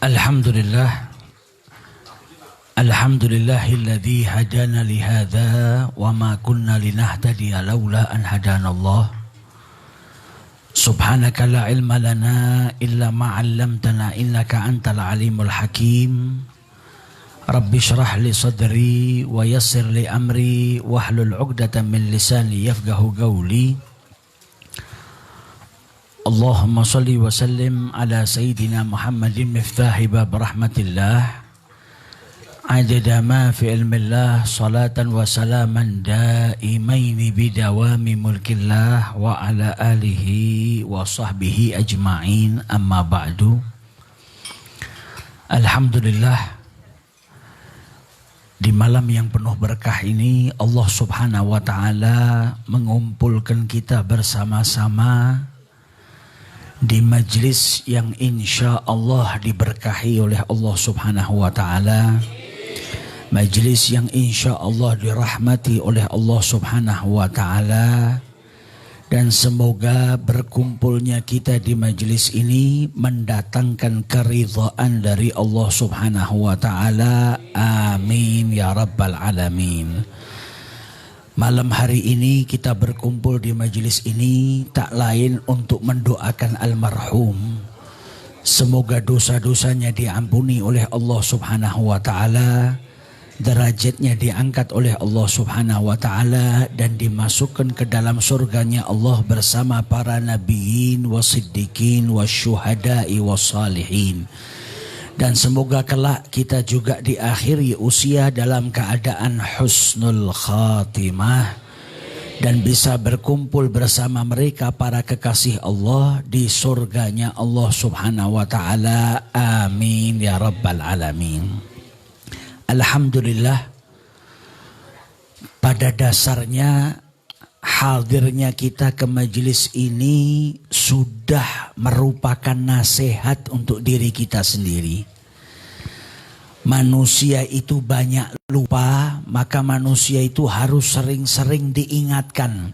Alhamdulillah. Alhamdulillahilladzi hadana lihadza wa ma kunna linahtadiya laula an hadanallah. Subhanaka la ilma lana illa ma 'allamtana innaka antal alimul hakim. Rabbi shrah li sadri wa yassir li amri wahlul 'uqdatam min lisani yafqahu qawli. Allahumma salli wa sallim ala sayyidina Muhammadin miftahi bab rahmatillah. Adada ma fi ilmillah salatan wa salaman daimaini bidawami mulkillah wa ala alihi wa sahbihi ajma'in amma ba'du. Alhamdulillah, di malam yang penuh berkah ini Allah subhanahu wa ta'ala mengumpulkan kita bersama-sama di majlis yang insya Allah diberkahi oleh Allah subhanahu wa ta'ala, majlis yang insya Allah dirahmati oleh Allah subhanahu wa ta'ala, dan semoga berkumpulnya kita di majlis ini mendatangkan keridhaan dari Allah subhanahu wa ta'ala. Amin ya rabbal alamin. Malam hari ini kita berkumpul di majelis ini tak lain untuk mendoakan almarhum. Semoga dosa-dosanya diampuni oleh Allah subhanahu wa ta'ala, derajatnya diangkat oleh Allah subhanahu wa ta'ala, dan dimasukkan ke dalam surganya Allah bersama para nabiyin, wasiddiqin, wasyuhada'i, wassalihin. Dan semoga kelak kita juga diakhiri usia dalam keadaan husnul khatimah dan bisa berkumpul bersama mereka para kekasih Allah di surganya Allah subhanahu wa ta'ala. Amin ya rabbal alamin. Alhamdulillah, pada dasarnya hadirnya kita ke majelis ini sudah merupakan nasihat untuk diri kita sendiri. Manusia itu banyak lupa, maka manusia itu harus sering-sering diingatkan.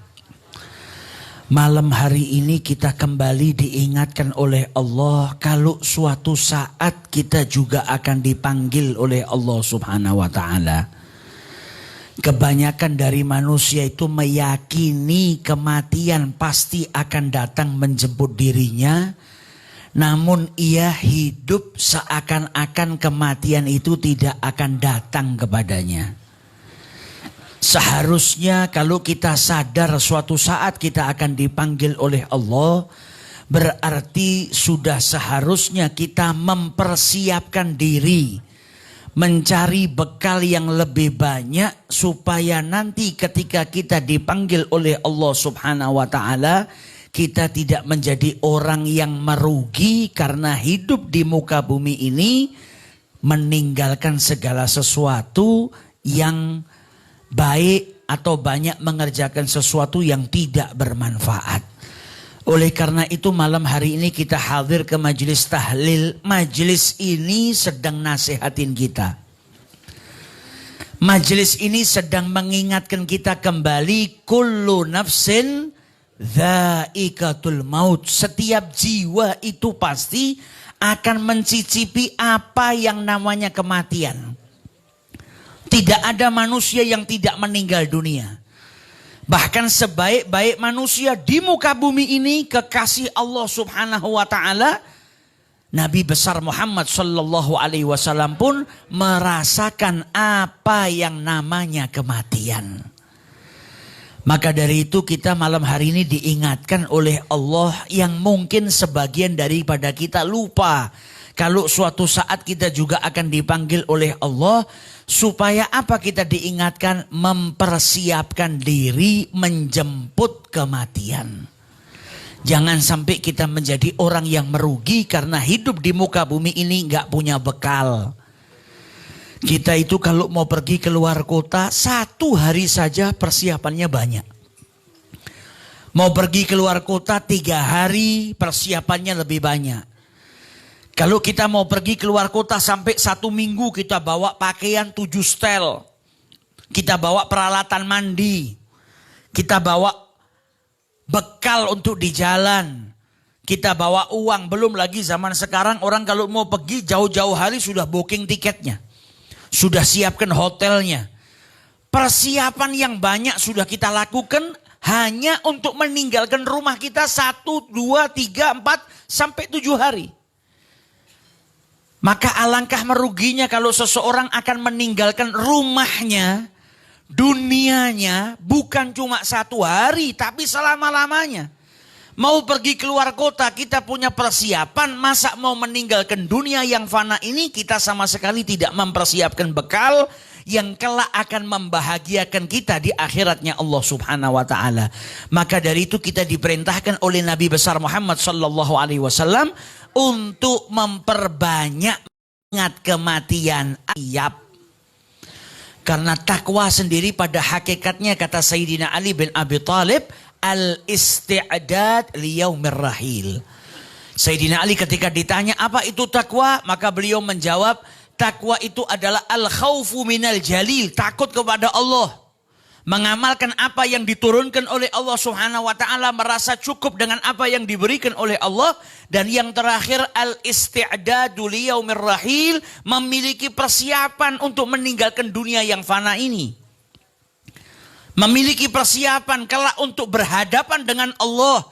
Malam hari ini kita kembali diingatkan oleh Allah kalau suatu saat kita juga akan dipanggil oleh Allah subhanahu wa ta'ala. Kebanyakan dari manusia itu meyakini kematian pasti akan datang menjemput dirinya, namun ia hidup seakan-akan kematian itu tidak akan datang kepadanya. Seharusnya kalau kita sadar suatu saat kita akan dipanggil oleh Allah, berarti sudah seharusnya kita mempersiapkan diri, mencari bekal yang lebih banyak supaya nanti ketika kita dipanggil oleh Allah subhanahu wa ta'ala, kita tidak menjadi orang yang merugi karena hidup di muka bumi ini meninggalkan segala sesuatu yang baik atau banyak mengerjakan sesuatu yang tidak bermanfaat. Oleh karena itu malam hari ini kita hadir ke majelis tahlil. Majelis ini sedang nasihatin kita. Majelis ini sedang mengingatkan kita kembali, kullu nafsin dha'iqatul maut. Setiap jiwa itu pasti akan mencicipi apa yang namanya kematian. Tidak ada manusia yang tidak meninggal dunia. Bahkan sebaik-baik manusia di muka bumi ini, kekasih Allah subhanahu wa ta'ala, Nabi besar Muhammad sallallahu alaihi wasallam pun merasakan apa yang namanya kematian. Maka dari itu kita malam hari ini diingatkan oleh Allah yang mungkin sebagian daripada kita lupa. Kalau suatu saat kita juga akan dipanggil oleh Allah, supaya apa kita diingatkan? Mempersiapkan diri menjemput kematian. Jangan sampai kita menjadi orang yang merugi karena hidup di muka bumi ini nggak punya bekal. Kita itu kalau mau pergi keluar kota, 1 hari saja persiapannya banyak. Mau pergi keluar kota 3 hari persiapannya lebih banyak. Kalau kita mau pergi keluar kota sampai 1 minggu, kita bawa pakaian 7 setel. Kita bawa peralatan mandi. Kita bawa bekal untuk di jalan. Kita bawa uang, belum lagi zaman sekarang orang kalau mau pergi jauh-jauh hari sudah booking tiketnya. Sudah siapkan hotelnya. Persiapan yang banyak sudah kita lakukan hanya untuk meninggalkan rumah kita 1, 2, 3, 4 sampai 7 hari. Maka alangkah meruginya kalau seseorang akan meninggalkan rumahnya, dunianya, bukan cuma 1 hari tapi selama-lamanya. Mau pergi keluar kota kita punya persiapan, masa mau meninggalkan dunia yang fana ini kita sama sekali tidak mempersiapkan bekal yang kelak akan membahagiakan kita di akhiratnya Allah Subhanahu wa taala. Maka dari itu kita diperintahkan oleh Nabi besar Muhammad sallallahu alaihi wasallam untuk memperbanyak ingat kematian ayab. Karena takwa sendiri pada hakikatnya kata Sayyidina Ali bin Abi Thalib al-isti'dad liyaumir rahil. Sayyidina Ali ketika ditanya apa itu takwa, maka beliau menjawab, takwa itu adalah al-khaufu minal jalil, takut kepada Allah. Mengamalkan apa yang diturunkan oleh Allah Subhanahu wa taala, merasa cukup dengan apa yang diberikan oleh Allah, dan yang terakhir al-isti'dadu liyaumir rahil, memiliki persiapan untuk meninggalkan dunia yang fana ini. Memiliki persiapan kelak untuk berhadapan dengan Allah.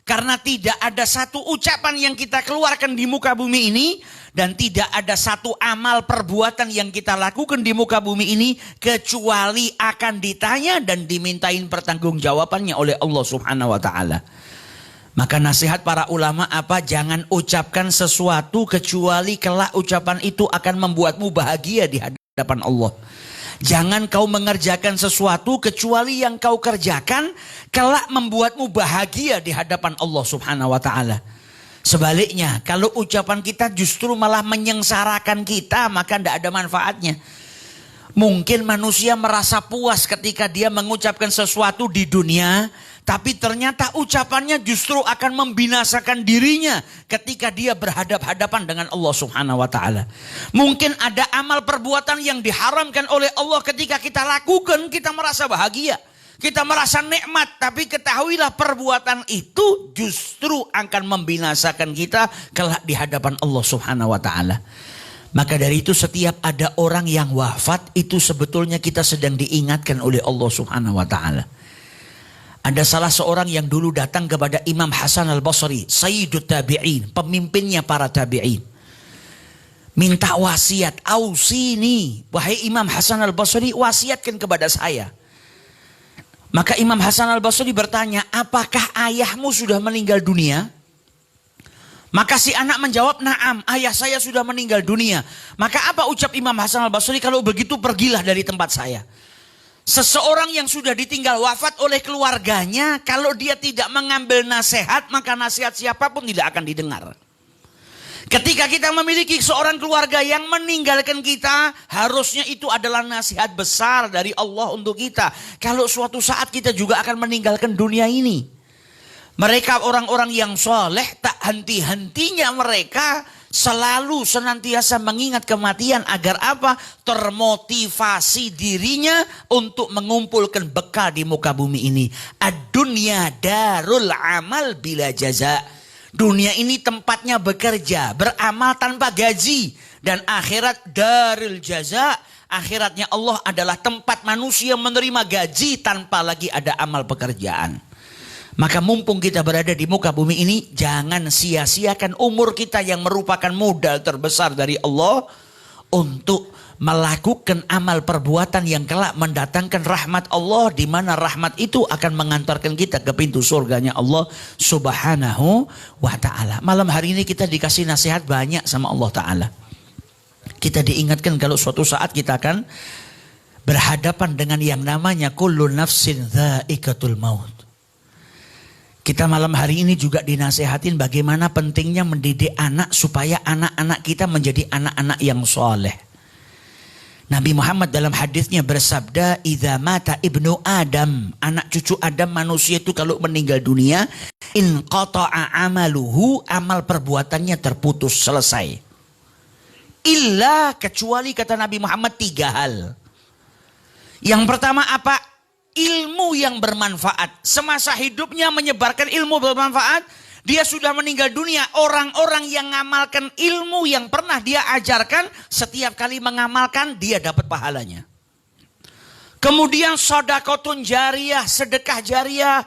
Karena tidak ada satu ucapan yang kita keluarkan di muka bumi ini, dan tidak ada satu amal perbuatan yang kita lakukan di muka bumi ini kecuali akan ditanya dan dimintain pertanggungjawabannya oleh Allah Subhanahu wa taala. Maka nasihat para ulama apa? Jangan ucapkan sesuatu kecuali kelak ucapan itu akan membuatmu bahagia di hadapan Allah. Jangan kau mengerjakan sesuatu kecuali yang kau kerjakan kelak membuatmu bahagia di hadapan Allah Subhanahu wa taala. Sebaliknya, kalau ucapan kita justru malah menyengsarakan kita, maka tidak ada manfaatnya. Mungkin manusia merasa puas ketika dia mengucapkan sesuatu di dunia, tapi ternyata ucapannya justru akan membinasakan dirinya ketika dia berhadap-hadapan dengan Allah Subhanahu wa taala. Mungkin ada amal perbuatan yang diharamkan oleh Allah, ketika kita lakukan kita merasa bahagia, kita merasa nikmat, tapi ketahuilah perbuatan itu justru akan membinasakan kita kelak di hadapan Allah Subhanahu wa taala. Maka dari itu setiap ada orang yang wafat itu sebetulnya kita sedang diingatkan oleh Allah Subhanahu wa taala. Ada salah seorang yang dulu datang kepada Imam Hasan al-Basri, Sayyidut Tabi'in, pemimpinnya para tabi'in. Minta wasiat, ausini, wahai Imam Hasan al-Basri, wasiatkan kepada saya. Maka Imam Hasan al-Basri bertanya, apakah ayahmu sudah meninggal dunia? Maka si anak menjawab, na'am, ayah saya sudah meninggal dunia. Maka apa ucap Imam Hasan al-Basri? Kalau begitu pergilah dari tempat saya. Seseorang yang sudah ditinggal wafat oleh keluarganya, kalau dia tidak mengambil nasihat, maka nasihat siapapun tidak akan didengar. Ketika kita memiliki seorang keluarga yang meninggalkan kita, harusnya itu adalah nasihat besar dari Allah untuk kita. Kalau suatu saat kita juga akan meninggalkan dunia ini. Mereka orang-orang yang soleh, tak henti-hentinya mereka selalu senantiasa mengingat kematian agar apa? Termotivasi dirinya untuk mengumpulkan bekal di muka bumi ini. Ad-dunya darul amal bila jaza. Dunia ini tempatnya bekerja, beramal tanpa gaji. Dan akhirat darul jaza. Akhiratnya Allah adalah tempat manusia menerima gaji tanpa lagi ada amal pekerjaan. Maka mumpung kita berada di muka bumi ini, jangan sia-siakan umur kita yang merupakan modal terbesar dari Allah untuk melakukan amal perbuatan yang kelak mendatangkan rahmat Allah, di mana rahmat itu akan mengantarkan kita ke pintu surganya Allah Subhanahu wa taala. Malam hari ini kita dikasih nasihat banyak sama Allah taala. Kita diingatkan kalau suatu saat kita akan berhadapan dengan yang namanya kullu nafsin dha'iqatul maut. Kita malam hari ini juga dinasehatin bagaimana pentingnya mendidik anak supaya anak-anak kita menjadi anak-anak yang soleh. Nabi Muhammad dalam hadisnya bersabda, "Idza mata ibnu Adam," anak cucu Adam manusia itu kalau meninggal dunia, "in qata'a amaluhu," amal perbuatannya terputus, selesai. Illa, kecuali kata Nabi Muhammad 3 hal. Yang pertama apa? Ilmu yang bermanfaat. Semasa hidupnya menyebarkan ilmu bermanfaat, dia sudah meninggal dunia, orang-orang yang ngamalkan ilmu yang pernah dia ajarkan, setiap kali mengamalkan dia dapat pahalanya. Kemudian sedekahun jariyah, sedekah jariyah.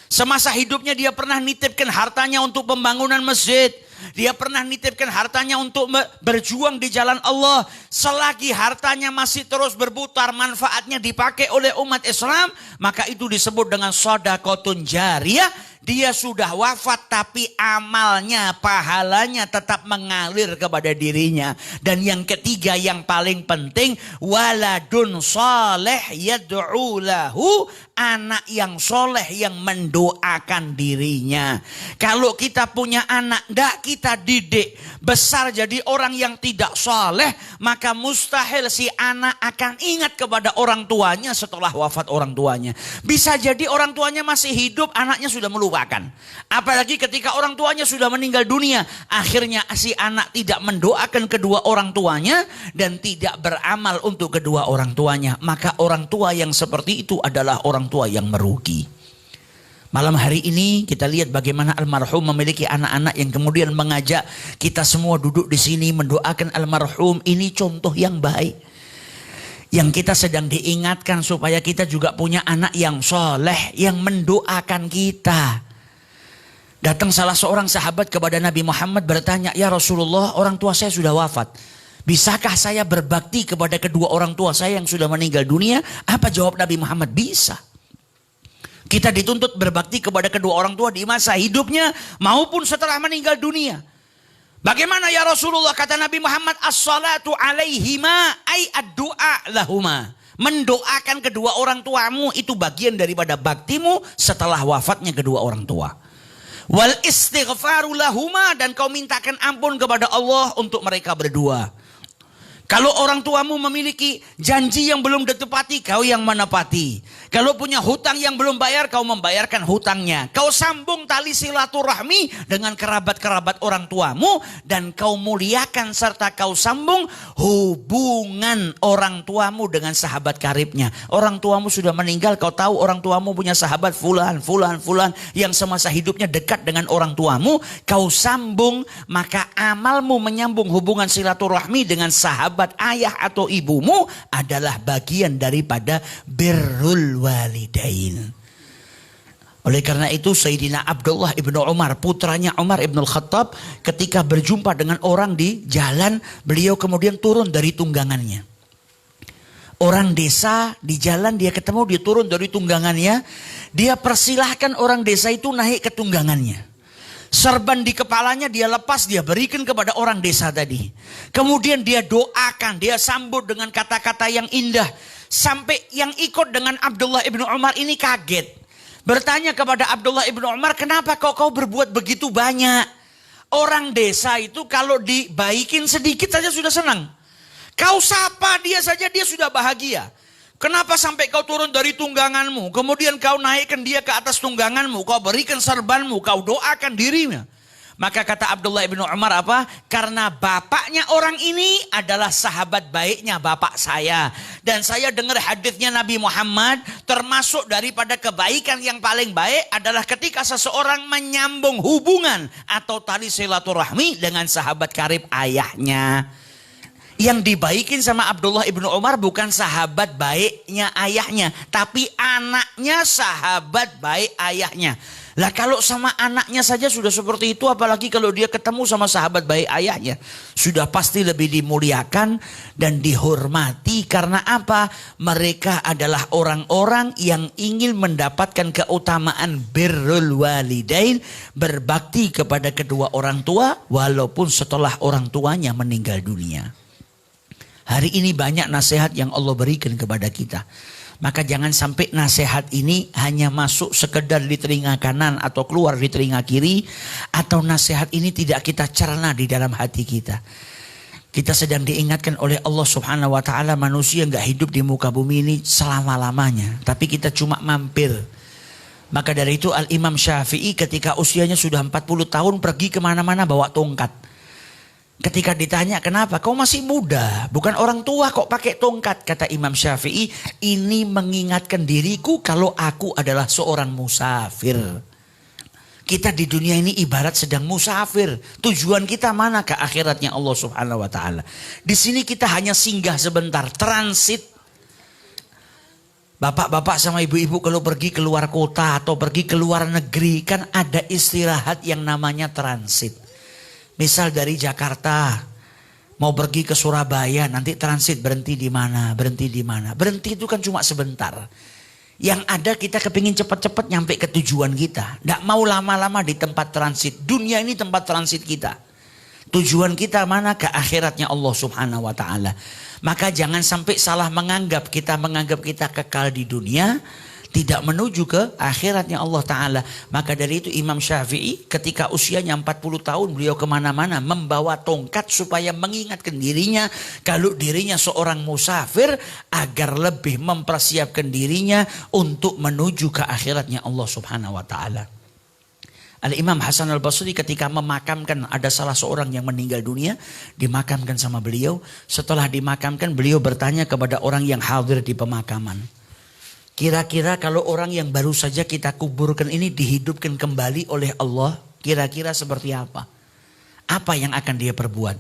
Semasa hidupnya dia pernah nitipkan hartanya untuk pembangunan masjid. Dia pernah nitipkan hartanya untuk berjuang di jalan Allah. Selagi hartanya masih terus berputar, manfaatnya dipakai oleh umat Islam, maka itu disebut dengan sedekahun jariyah. Dia sudah wafat tapi amalnya, pahalanya tetap mengalir kepada dirinya. Dan yang ketiga yang paling penting, waladun soleh yad'u lahu, anak yang soleh yang mendoakan dirinya. Kalau kita punya anak, ndak kita didik besar jadi orang yang tidak soleh, maka mustahil si anak akan ingat kepada orang tuanya setelah wafat orang tuanya. Bisa jadi orang tuanya masih hidup, anaknya sudah melupakan. Apalagi ketika orang tuanya sudah meninggal dunia, akhirnya si anak tidak mendoakan kedua orang tuanya dan tidak beramal untuk kedua orang tuanya. Maka orang tua yang seperti itu adalah orang tua yang merugi. Malam hari ini kita lihat bagaimana almarhum memiliki anak-anak yang kemudian mengajak kita semua duduk di sini mendoakan almarhum. Ini contoh yang baik. Yang kita sedang diingatkan supaya kita juga punya anak yang soleh, yang mendoakan kita. Datang salah seorang sahabat kepada Nabi Muhammad bertanya, "Ya Rasulullah, orang tua saya sudah wafat. Bisakah saya berbakti kepada kedua orang tua saya yang sudah meninggal dunia?" Apa jawab Nabi Muhammad? Bisa. Kita dituntut berbakti kepada kedua orang tua di masa hidupnya maupun setelah meninggal dunia. Bagaimana ya Rasulullah? Kata Nabi Muhammad, as-salatu alaihima ay ad-du'a lahuma. Mendoakan kedua orang tuamu itu bagian daripada baktimu setelah wafatnya kedua orang tua. Wal istighfaru lahuma, dan kau mintakan ampun kepada Allah untuk mereka berdua. Kalau orang tuamu memiliki janji yang belum ditepati, kau yang menepati. Kalau punya hutang yang belum bayar, kau membayarkan hutangnya. Kau sambung tali silaturahmi dengan kerabat-kerabat orang tuamu. Dan kau muliakan serta kau sambung hubungan orang tuamu dengan sahabat karibnya. Orang tuamu sudah meninggal, kau tahu orang tuamu punya sahabat fulan yang semasa hidupnya dekat dengan orang tuamu. Kau sambung, maka amalmu menyambung hubungan silaturahmi dengan sahabat ayah atau ibumu adalah bagian daripada birrul walidain. Oleh karena itu Sayyidina Abdullah ibnu Umar, putranya Umar ibn Khattab, ketika berjumpa dengan orang di jalan, beliau kemudian turun dari tunggangannya. Orang desa di jalan dia ketemu, dia turun dari tunggangannya, dia persilahkan orang desa itu naik ke tunggangannya. Serban di kepalanya dia lepas, dia berikan kepada orang desa tadi. Kemudian dia doakan, dia sambut dengan kata-kata yang indah. Sampai yang ikut dengan Abdullah ibnu Umar ini kaget. Bertanya kepada Abdullah ibnu Umar, kenapa kau berbuat begitu banyak? Orang desa itu kalau dibaikin sedikit saja sudah senang. Kau sapa dia saja dia sudah bahagia. Kenapa sampai kau turun dari tungganganmu, kemudian kau naikkan dia ke atas tungganganmu, kau berikan serbanmu, kau doakan dirinya. Maka kata Abdullah ibnu Umar apa? Karena bapaknya orang ini adalah sahabat baiknya bapak saya. Dan saya dengar hadisnya Nabi Muhammad, termasuk daripada kebaikan yang paling baik adalah ketika seseorang menyambung hubungan atau tali silaturahmi dengan sahabat karib ayahnya. Yang dibaikin sama Abdullah ibnu Umar bukan sahabat baiknya ayahnya, tapi anaknya sahabat baik ayahnya. Lah kalau sama anaknya saja sudah seperti itu, apalagi kalau dia ketemu sama sahabat baik ayahnya. Sudah pasti lebih dimuliakan dan dihormati. Karena apa? Mereka adalah orang-orang yang ingin mendapatkan keutamaan birrul walidain, berbakti kepada kedua orang tua walaupun setelah orang tuanya meninggal dunia. Hari ini banyak nasihat yang Allah berikan kepada kita. Maka jangan sampai nasihat ini hanya masuk sekedar di telinga kanan atau keluar di telinga kiri. Atau nasihat ini tidak kita cerna di dalam hati kita. Kita sedang diingatkan oleh Allah Subhanahu wa ta'ala, manusia gak hidup di muka bumi ini selama-lamanya. Tapi kita cuma mampir. Maka dari itu Al-Imam Syafi'i ketika usianya sudah 40 tahun pergi kemana-mana bawa tongkat. Ketika ditanya kenapa kau masih muda, bukan orang tua kok pakai tongkat, kata Imam Syafi'i, ini mengingatkan diriku kalau aku adalah seorang musafir. Kita di dunia ini ibarat sedang musafir. Tujuan kita mana? Ke akhiratnya Allah Subhanahu wa taala. Di sini kita hanya singgah sebentar, transit. Bapak-bapak sama ibu-ibu kalau pergi keluar kota atau pergi ke luar negeri kan ada istirahat yang namanya transit. Misal dari Jakarta mau pergi ke Surabaya, nanti transit berhenti di mana, berhenti di mana. Berhenti itu kan cuma sebentar. Yang ada kita kepingin cepat-cepat nyampe ke tujuan kita. Nggak mau lama-lama di tempat transit. Dunia ini tempat transit kita. Tujuan kita mana? Ke akhiratnya Allah Subhanahu wa taala. Maka jangan sampai salah menganggap kita kekal di dunia, tidak menuju ke akhiratnya Allah Ta'ala. Maka dari itu Imam Syafi'i ketika usianya 40 tahun beliau kemana-mana membawa tongkat supaya mengingatkan dirinya kalau dirinya seorang musafir agar lebih mempersiapkan dirinya untuk menuju ke akhiratnya Allah Subhanahu Wa Ta'ala. Al-Imam Hasan al-Basri ketika memakamkan ada salah seorang yang meninggal dunia, dimakamkan sama beliau. Setelah dimakamkan beliau bertanya kepada orang yang hadir di pemakaman. Kira-kira kalau orang yang baru saja kita kuburkan ini dihidupkan kembali oleh Allah, kira-kira seperti apa? Apa yang akan dia perbuat?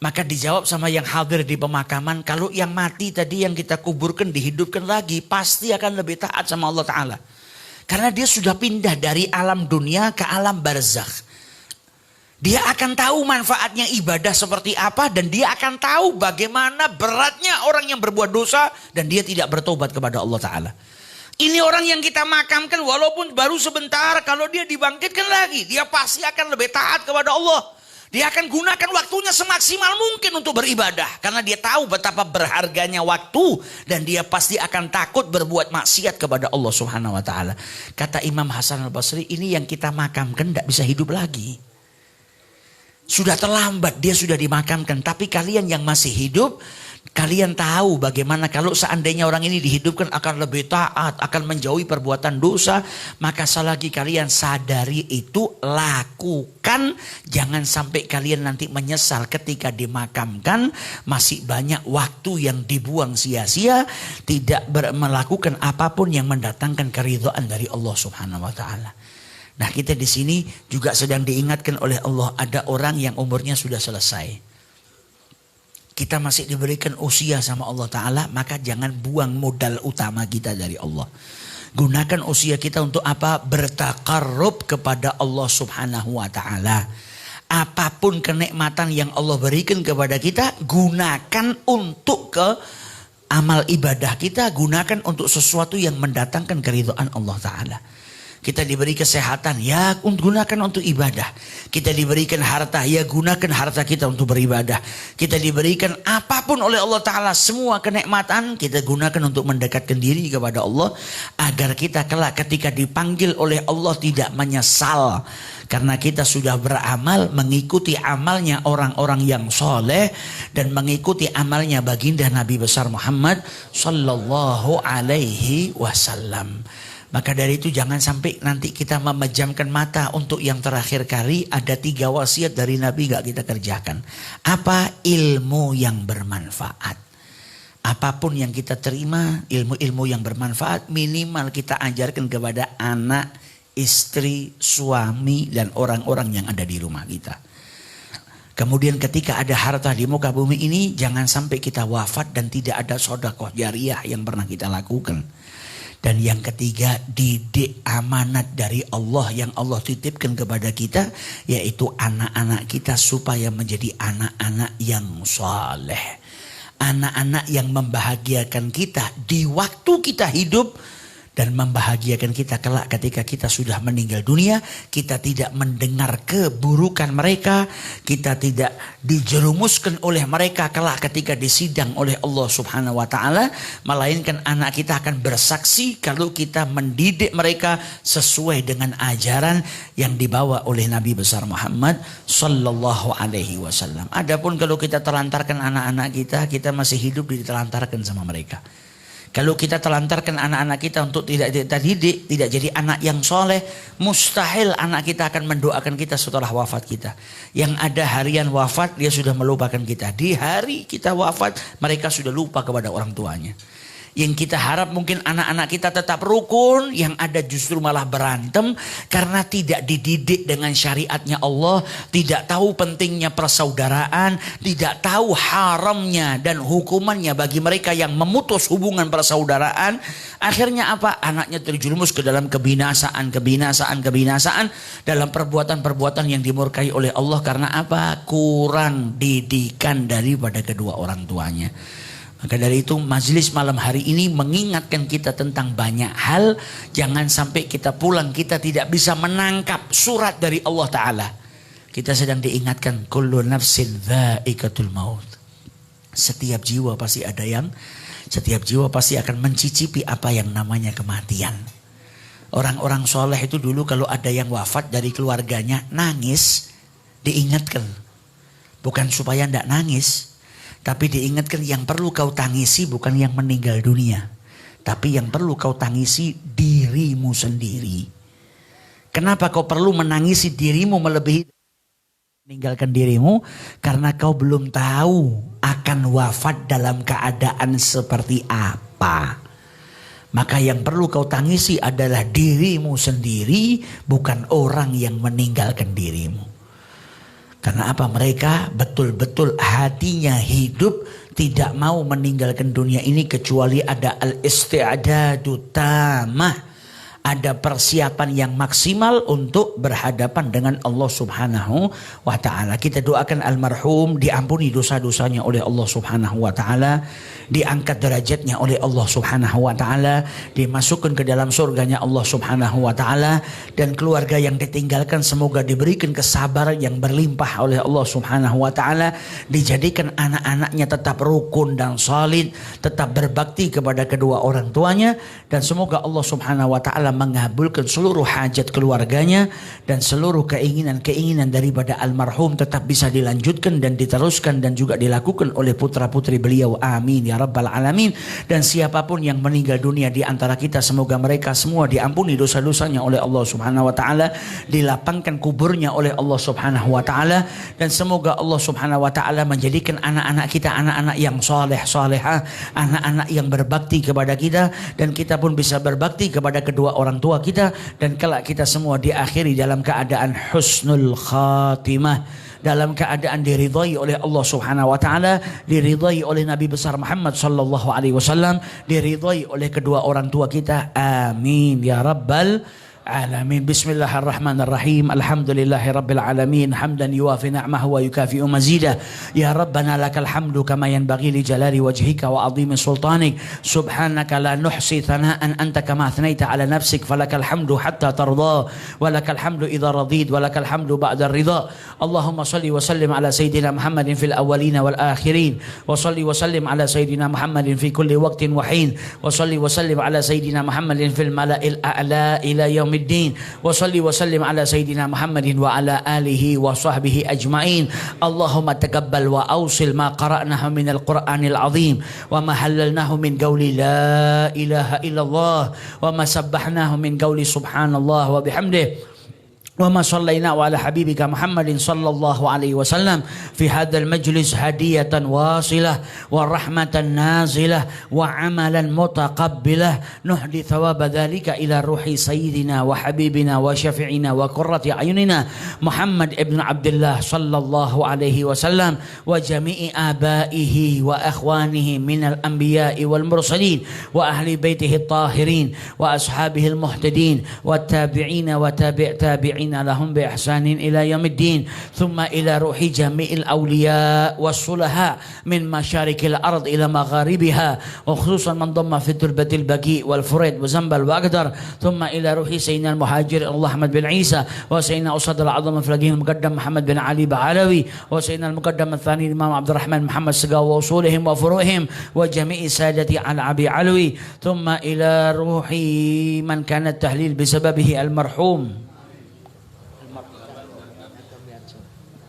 Maka dijawab sama yang hadir di pemakaman, kalau yang mati tadi yang kita kuburkan dihidupkan lagi, pasti akan lebih taat sama Allah Ta'ala. Karena dia sudah pindah dari alam dunia ke alam barzakh. Dia akan tahu manfaatnya ibadah seperti apa dan dia akan tahu bagaimana beratnya orang yang berbuat dosa dan dia tidak bertobat kepada Allah Ta'ala. Ini orang yang kita makamkan walaupun baru sebentar, kalau dia dibangkitkan lagi, dia pasti akan lebih taat kepada Allah. Dia akan gunakan waktunya semaksimal mungkin untuk beribadah. Karena dia tahu betapa berharganya waktu dan dia pasti akan takut berbuat maksiat kepada Allah Subhanahu Wa Ta'ala. Kata Imam Hasan al-Basri, ini yang kita makamkan tidak bisa hidup lagi. Sudah terlambat, dia sudah dimakamkan. Tapi kalian yang masih hidup, kalian tahu bagaimana kalau seandainya orang ini dihidupkan akan lebih taat, akan menjauhi perbuatan dosa. Maka selagi kalian sadari itu, lakukan. Jangan sampai kalian nanti menyesal ketika dimakamkan. Masih banyak waktu yang dibuang sia-sia. Tidak melakukan apapun yang mendatangkan keridhaan dari Allah Subhanahu Wa Ta'ala. Nah, kita di sini juga sedang diingatkan oleh Allah, ada orang yang umurnya sudah selesai. Kita masih diberikan usia sama Allah Ta'ala, maka jangan buang modal utama kita dari Allah. Gunakan usia kita untuk apa? Bertaqarrub kepada Allah Subhanahu Wa Ta'ala. Apapun kenikmatan yang Allah berikan kepada kita, gunakan untuk ke amal ibadah kita, gunakan untuk sesuatu yang mendatangkan keridhaan Allah Ta'ala. Kita diberi kesehatan, ya gunakan untuk ibadah. Kita diberikan harta, ya gunakan harta kita untuk beribadah. Kita diberikan apapun oleh Allah Ta'ala, semua kenikmatan kita gunakan untuk mendekatkan diri kepada Allah. Agar kita kelak ketika dipanggil oleh Allah tidak menyesal. Karena kita sudah beramal mengikuti amalnya orang-orang yang soleh. Dan mengikuti amalnya baginda Nabi besar Muhammad Sallallahu Alaihi Wasallam. Maka dari itu jangan sampai nanti kita memejamkan mata untuk yang terakhir kali. Ada 3 wasiat dari Nabi gak kita kerjakan. Apa? Ilmu yang bermanfaat. Apapun yang kita terima, ilmu-ilmu yang bermanfaat minimal kita ajarkan kepada anak, istri, suami, dan orang-orang yang ada di rumah kita. Kemudian ketika ada harta di muka bumi ini, jangan sampai kita wafat dan tidak ada sedekah jariyah yang pernah kita lakukan. Dan yang ketiga, didik amanat dari Allah yang Allah titipkan kepada kita, yaitu anak-anak kita supaya menjadi anak-anak yang saleh. Anak-anak yang membahagiakan kita di waktu kita hidup dan membahagiakan kita kelak ketika kita sudah meninggal dunia. Kita tidak mendengar keburukan mereka, kita tidak dijerumuskan oleh mereka kelak ketika disidang oleh Allah Subhanahu Wa Ta'ala. Melainkan anak kita akan bersaksi kalau kita mendidik mereka sesuai dengan ajaran yang dibawa oleh Nabi besar Muhammad Sallallahu Alaihi Wasallam. Adapun kalau kita telantarkan anak-anak kita masih hidup ditelantarkan sama mereka. Kalau kita telantarkan anak-anak kita untuk tidak kita didik, tidak jadi anak yang soleh, mustahil anak kita akan mendoakan kita setelah wafat kita. Yang ada harian wafat, dia sudah melupakan kita. Di hari kita wafat, mereka sudah lupa kepada orang tuanya. Yang kita harap mungkin anak-anak kita tetap rukun, yang ada justru malah berantem karena tidak dididik dengan syariatnya Allah, tidak tahu pentingnya persaudaraan, tidak tahu haramnya dan hukumannya bagi mereka yang memutus hubungan persaudaraan. Akhirnya apa? Anaknya terjerumus ke dalam kebinasaan dalam perbuatan-perbuatan yang dimurkai oleh Allah karena apa? Kurang didikan daripada kedua orang tuanya. Maka dari itu majelis malam hari ini mengingatkan kita tentang banyak hal. Jangan sampai kita pulang kita tidak bisa menangkap surat dari Allah Ta'ala. Kita sedang diingatkan kullu nafsin dha'iqatul maut. Setiap jiwa pasti akan mencicipi apa yang namanya kematian. Orang-orang soleh itu dulu kalau ada yang wafat dari keluarganya nangis, diingatkan. Bukan supaya tidak nangis, tapi diingatkan yang perlu kau tangisi bukan yang meninggal dunia, tapi yang perlu kau tangisi dirimu sendiri. Kenapa kau perlu menangisi dirimu melebihi meninggalkan dirimu? Karena kau belum tahu akan wafat dalam keadaan seperti apa. Maka yang perlu kau tangisi adalah dirimu sendiri, bukan orang yang meninggalkan dirimu. Karena apa? Mereka betul-betul hatinya hidup, tidak mau meninggalkan dunia ini kecuali ada al-isti'adadu tamah. Ada persiapan yang maksimal untuk berhadapan dengan Allah Subhanahu wa Ta'ala. Kita doakan almarhum diampuni dosa-dosanya oleh Allah Subhanahu wa Ta'ala, diangkat derajatnya oleh Allah Subhanahu wa Ta'ala, dimasukkan ke dalam surganya Allah Subhanahu wa Ta'ala, dan keluarga yang ditinggalkan semoga diberikan kesabaran yang berlimpah oleh Allah Subhanahu wa Ta'ala, dijadikan anak-anaknya tetap rukun dan salih, tetap berbakti kepada kedua orang tuanya, dan semoga Allah Subhanahu wa Ta'ala mengabulkan seluruh hajat keluarganya dan seluruh keinginan-keinginan daripada almarhum tetap bisa dilanjutkan dan diteruskan dan juga dilakukan oleh putra-putri beliau. Amin ya rabbal alamin. Dan siapapun yang meninggal dunia di antara kita, semoga mereka semua diampuni dosa-dosanya oleh Allah Subhanahu wa Ta'ala, dilapangkan kuburnya oleh Allah Subhanahu wa Ta'ala, dan semoga Allah Subhanahu wa Ta'ala menjadikan anak-anak kita anak-anak yang saleh salehah, anak-anak yang berbakti kepada kita, dan kita pun bisa berbakti kepada kedua orang tua kita, dan kelak kita semua diakhiri dalam keadaan husnul khatimah, dalam keadaan diridhai oleh Allah Subhanahu wa Ta'ala, diridhai oleh Nabi besar Muhammad sallallahu alaihi wasallam, diridhai oleh kedua orang tua kita. Amin ya rabbal alamin. Bismillahirrahmanirrahim. Alhamdulillahi rabbil alamin, hamdan yuwafi ni'mahu wa yukafi'u mazidah. Ya rabbana lakal hamdu kama yanbaghi li jalali wajhika wa 'azimi sultanik. Subhanaka la nuhsi thana'an anta kama athnaita 'ala nafsik, falakal hamdu hatta tarda wa lakal hamdu idza radid wa lakal hamdu ba'da ridha. Allahumma salli wa sallim ala sayyidina Muhammadin fil awwalin wal akhirin, wa salli wa sallim ala sayyidina Muhammadin fi kulli waqtin wa hin, wa salli wa sallim ala sayyidina Muhammadin fil mala'il a'la ila yaumil الدين وصلي وسلم على سيدنا محمد وعلى آله وصحبه أجمعين. اللهم تقبل وأوصل ما قرأناه من القرآن العظيم وما حللناه من قول لا إله إلا الله وما سبحناه من قول سبحان الله وبحمده وما صلينا على حبيبك محمد صلى الله عليه وسلم في هذا المجلس هدية واصلة ورحمة نازلة وعملا متقبلة نهدي ثواب ذلك إلى روح سيدنا وحبيبنا وشفيعنا وقرة أعيننا محمد ابن عبد الله صلى الله عليه وسلم وجميع آبائه وأخوانه من الأنبياء والمرسلين وأهل بيته الطاهرين وأصحابه المهتدين والتابعين وتابع تابعين لهم بإحسان إلى يوم الدين ثم إلى روح جميع الأولياء والصلحاء من مشارق الأرض إلى مغاربها وخصوصا من ضم في التربة البكي والفريد وزنبل وأقدر ثم إلى روح سيدنا المهاجر الله أحمد بن عيسى وسيدنا أسد العظم الفلاجين المقدم محمد بن علي بعلوي وسيدنا المقدم الثاني الإمام عبد الرحمن محمد سقا وأصولهم وفروعهم وجميع سادة على أبي علوي ثم إلى روح من كان التهليل بسببه المرحوم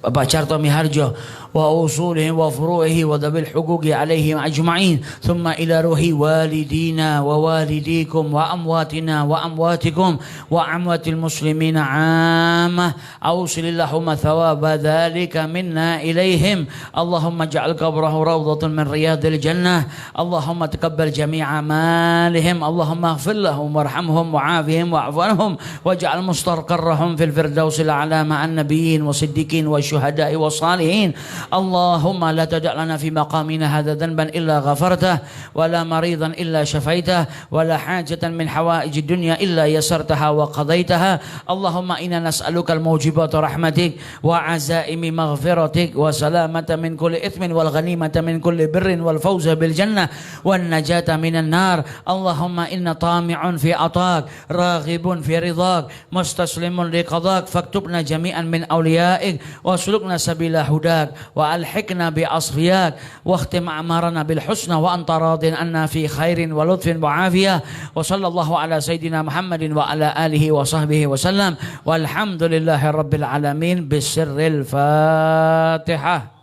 Bapak Carto Miharjo وأصولهم وفروعه وذوي الحقوق عليهم أجمعين ثم إلى روح والدينا ووالديكم وأمواتنا وأمواتكم وأموات المسلمين عامة أوصل اللهم ثواب ذلك منا إليهم اللهم اجعل قبره روضة من رياض الجنة اللهم تقبل جميع أعمالهم اللهم اغفر لهم وارحمهم وعافهم واعف عنهم واجعل مستقرهم في الفردوس الأعلى مع النبيين والصديقين والشهداء والصالحين اللهم لا تدع لنا في مقامنا هذا ذنبا إلا غفرته ولا مريضا إلا شفيته ولا حاجة من حوائج الدنيا إلا يسرتها وقضيتها اللهم إنا نسألك الموجبات رحمتك وعزائم مغفرتك وسلامة من كل إثم والغنيمة من كل بر والفوز بالجنة والنجاة من النار اللهم إنا طامع في عطاك راغب في رضاك مستسلم لقضاك فاكتبنا جميعا من أوليائك واسلكنا سبيل هداك وألحقنا بأصفياك واختم أعمارنا بالحسنى وأنت راض عنا في خير ولطف وعافية وصلى الله على سيدنا محمد وعلى آله وصحبه وسلم والحمد لله رب العالمين بالسر الفاتحة.